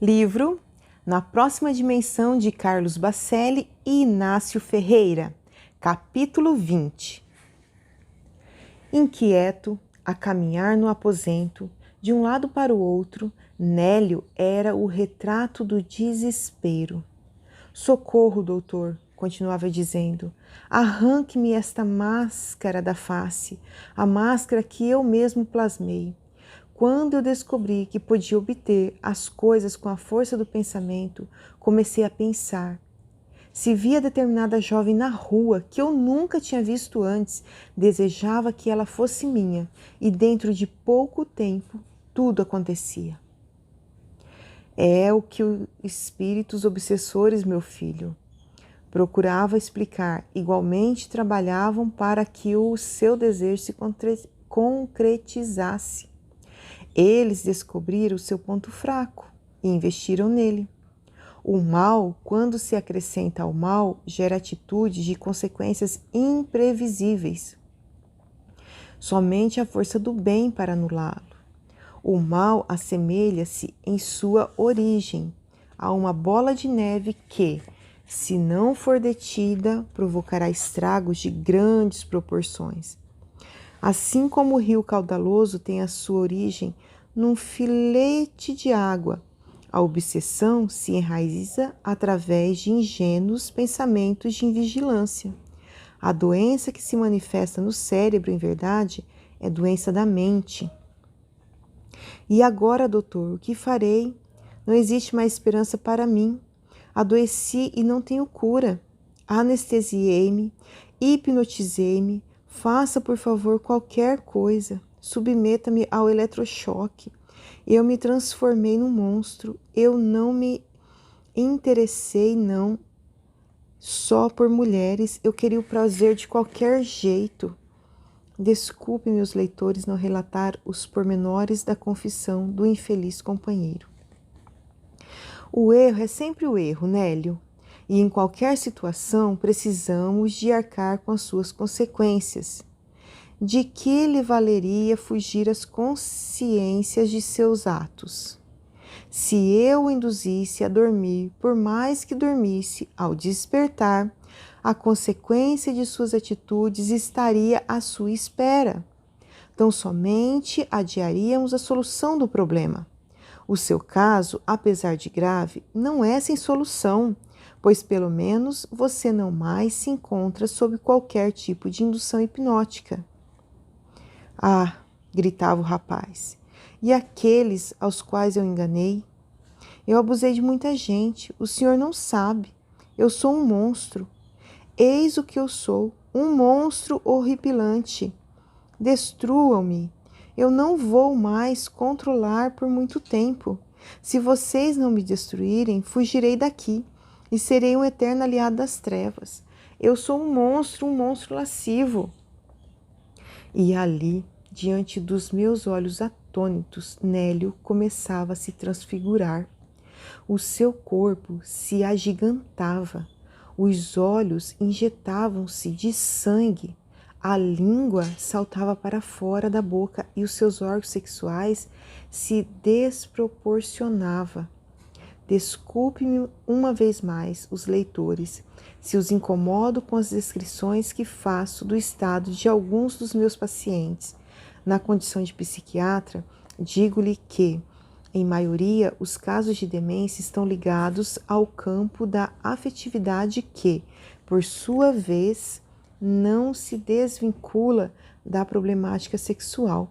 Livro Na Próxima Dimensão, de Carlos Bacelli e Inácio Ferreira, capítulo 20. Inquieto, a caminhar no aposento, de um lado para o outro, Nélio era o retrato do desespero. Socorro, doutor, continuava dizendo, arranque-me esta máscara da face, a máscara que eu mesmo plasmei. Quando eu descobri que podia obter as coisas com a força do pensamento, comecei a pensar. Se via determinada jovem na rua que eu nunca tinha visto antes, desejava que ela fosse minha, e dentro de pouco tempo tudo acontecia. É o que os espíritos obsessores, meu filho, procurava explicar, igualmente trabalhavam para que o seu desejo se concretizasse. Eles descobriram o seu ponto fraco e investiram nele. O mal, quando se acrescenta ao mal, gera atitudes de consequências imprevisíveis. Somente a força do bem para anulá-lo. O mal assemelha-se em sua origem a uma bola de neve que, se não for detida, provocará estragos de grandes proporções. Assim como o rio caudaloso tem a sua origem num filete de água, a obsessão se enraiza através de ingênuos pensamentos de invigilância. A doença que se manifesta no cérebro, em verdade, é doença da mente. E agora, doutor, o que farei? Não existe mais esperança para mim. Adoeci e não tenho cura. Anestesiei-me, hipnotizei-me. Faça, por favor, qualquer coisa. Submeta-me ao eletrochoque. Eu me transformei num monstro. Eu não me interessei, não, só por mulheres. Eu queria o prazer de qualquer jeito. Desculpe, meus leitores, não relatar os pormenores da confissão do infeliz companheiro. O erro é sempre o erro, Nélio. E em qualquer situação precisamos de arcar com as suas consequências. De que lhe valeria fugir às consciências de seus atos? Se eu o induzisse a dormir, por mais que dormisse, ao despertar, a consequência de suas atitudes estaria à sua espera. Então, somente adiaríamos a solução do problema. O seu caso, apesar de grave, não é sem solução, pois pelo menos você não mais se encontra sob qualquer tipo de indução hipnótica. Ah, gritava o rapaz, e aqueles aos quais eu enganei? Eu abusei de muita gente, o senhor não sabe. Eu sou um monstro. Eis o que eu sou, um monstro horripilante. Destruam-me. Eu não vou mais controlar por muito tempo. Se vocês não me destruírem, fugirei daqui e serei um eterno aliado das trevas. Eu sou um monstro lascivo. E ali, diante dos meus olhos atônitos, Nélio começava a se transfigurar. O seu corpo se agigantava, os olhos injetavam-se de sangue, a língua saltava para fora da boca e os seus órgãos sexuais se desproporcionavam. Desculpe-me uma vez mais os leitores, se os incomodo com as descrições que faço do estado de alguns dos meus pacientes. Na condição de psiquiatra, digo-lhe que, em maioria, os casos de demência estão ligados ao campo da afetividade que, por sua vez, não se desvincula da problemática sexual.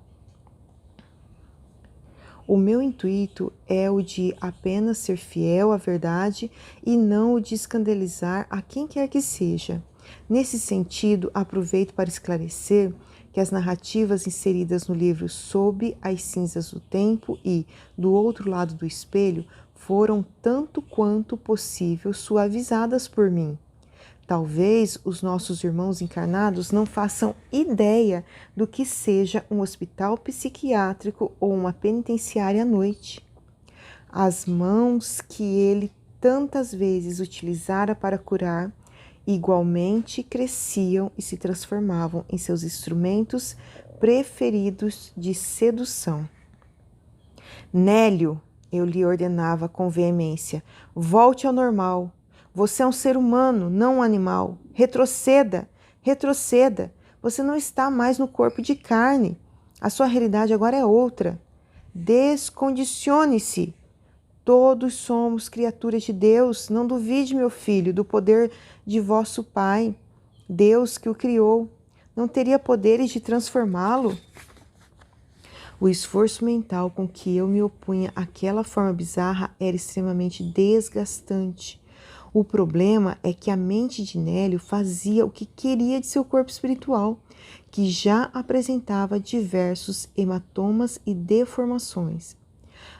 O meu intuito é o de apenas ser fiel à verdade e não o de escandalizar a quem quer que seja. Nesse sentido, aproveito para esclarecer que as narrativas inseridas no livro Sob as Cinzas do Tempo e Do Outro Lado do Espelho foram tanto quanto possível suavizadas por mim. Talvez os nossos irmãos encarnados não façam ideia do que seja um hospital psiquiátrico ou uma penitenciária à noite. As mãos que ele tantas vezes utilizara para curar, igualmente cresciam e se transformavam em seus instrumentos preferidos de sedução. Nélio, Eu lhe ordenava com veemência: volte ao normal. Você é um ser humano, não um animal. Retroceda, retroceda. Você não está mais no corpo de carne. A sua realidade agora é outra. Descondicione-se. Todos somos criaturas de Deus. Não duvide, meu filho, do poder de vosso Pai. Deus que o criou. Não teria poderes de transformá-lo? O esforço mental com que eu me opunha àquela forma bizarra era extremamente desgastante. O problema é que a mente de Nélio fazia o que queria de seu corpo espiritual, que já apresentava diversos hematomas e deformações.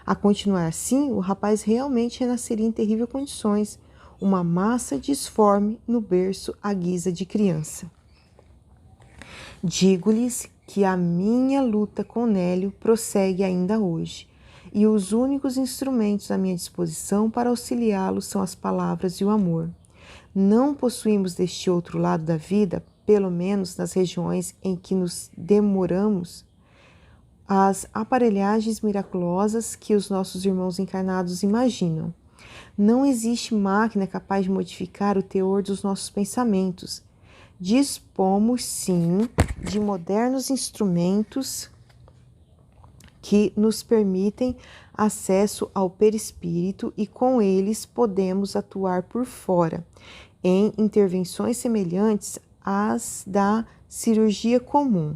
A continuar assim, o rapaz realmente renasceria em terríveis condições, uma massa disforme no berço à guisa de criança. Digo-lhes que a minha luta com Nélio prossegue ainda hoje, e os únicos instrumentos à minha disposição para auxiliá-lo são as palavras e o amor. Não possuímos deste outro lado da vida, pelo menos nas regiões em que nos demoramos, as aparelhagens miraculosas que os nossos irmãos encarnados imaginam. Não existe máquina capaz de modificar o teor dos nossos pensamentos. Dispomos, sim, de modernos instrumentos que nos permitem acesso ao perispírito e com eles podemos atuar por fora, em intervenções semelhantes às da cirurgia comum,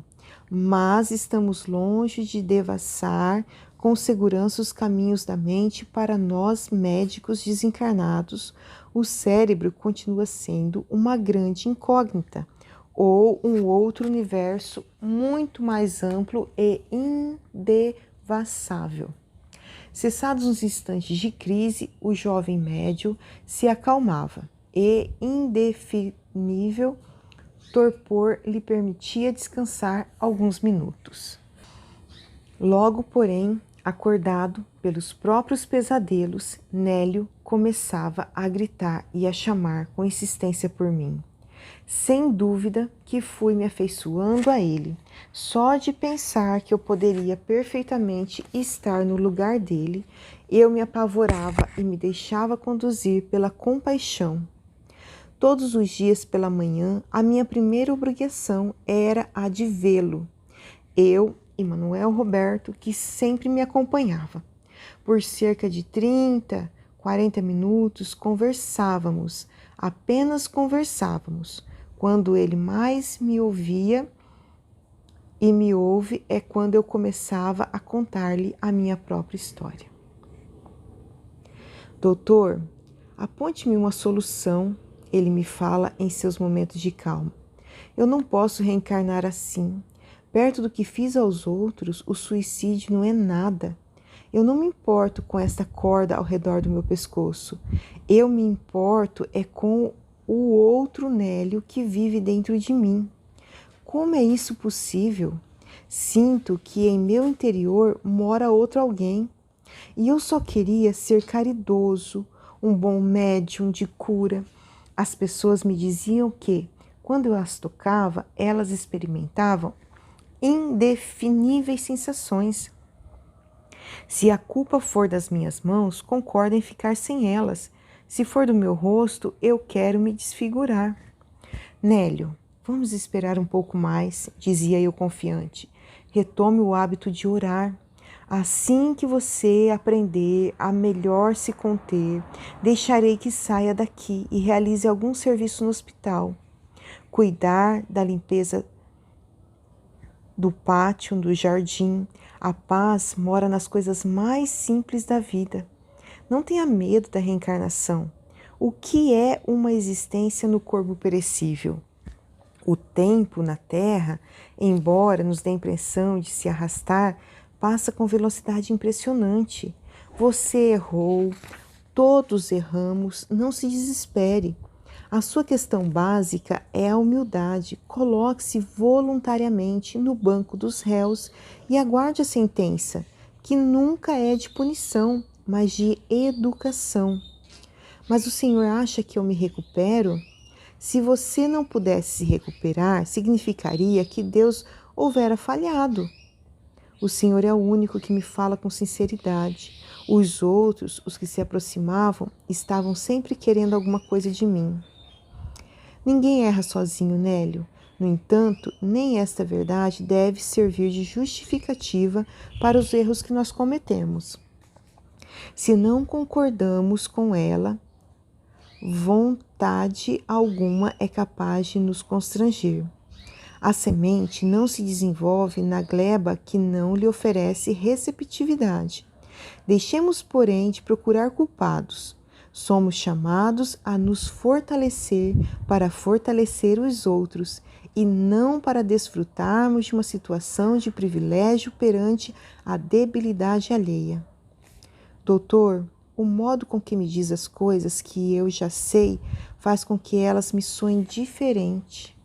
mas estamos longe de devassar com segurança os caminhos da mente. Para nós, médicos desencarnados, o cérebro continua sendo uma grande incógnita, ou um outro universo muito mais amplo e indevassável. Cessados os instantes de crise, o jovem médio se acalmava e indefinível torpor lhe permitia descansar alguns minutos. Logo, porém, acordado pelos próprios pesadelos, Nélio começava a gritar e a chamar com insistência por mim. Sem dúvida que fui me afeiçoando a ele, só de pensar que eu poderia perfeitamente estar no lugar dele, eu me apavorava e me deixava conduzir pela compaixão. Todos os dias pela manhã, a minha primeira obrigação era a de vê-lo. Eu e Manuel Roberto, que sempre me acompanhava. Por cerca de 30, 40 minutos conversávamos, apenas conversávamos. Quando ele mais me ouvia e me ouve é quando eu começava a contar-lhe a minha própria história. Doutor, aponte-me uma solução, ele me fala em seus momentos de calma. Eu não posso reencarnar assim. Perto do que fiz aos outros, o suicídio não é nada. Eu não me importo com esta corda ao redor do meu pescoço. Eu me importo é com o outro Nélio que vive dentro de mim. Como é isso possível? Sinto que em meu interior mora outro alguém. E eu só queria ser caridoso, um bom médium de cura. As pessoas me diziam que, quando eu as tocava, elas experimentavam indefiníveis sensações. Se a culpa for das minhas mãos, concordo em ficar sem elas. Se for do meu rosto, eu quero me desfigurar. Nélio, vamos esperar um pouco mais, dizia eu confiante. Retome o hábito de orar. Assim que você aprender a melhor se conter, deixarei que saia daqui e realize algum serviço no hospital. Cuidar da limpeza do pátio, do jardim. A paz mora nas coisas mais simples da vida. Não tenha medo da reencarnação. O que é uma existência no corpo perecível? O tempo na Terra, embora nos dê a impressão de se arrastar, passa com velocidade impressionante. Você errou, todos erramos, não se desespere. A sua questão básica é a humildade. Coloque-se voluntariamente no banco dos réus e aguarde a sentença, que nunca é de punição, mas de educação. Mas o senhor acha que eu me recupero? Se você não pudesse se recuperar, significaria que Deus houvera falhado. O Senhor é o único que me fala com sinceridade. Os outros, os que se aproximavam, estavam sempre querendo alguma coisa de mim. Ninguém erra sozinho, Nélio. No entanto, nem esta verdade deve servir de justificativa para os erros que nós cometemos. Se não concordamos com ela, vontade alguma é capaz de nos constranger. A semente não se desenvolve na gleba que não lhe oferece receptividade. Deixemos, porém, de procurar culpados. Somos chamados a nos fortalecer para fortalecer os outros e não para desfrutarmos de uma situação de privilégio perante a debilidade alheia. Doutor, o modo com que me diz as coisas que eu já sei faz com que elas me soem diferente.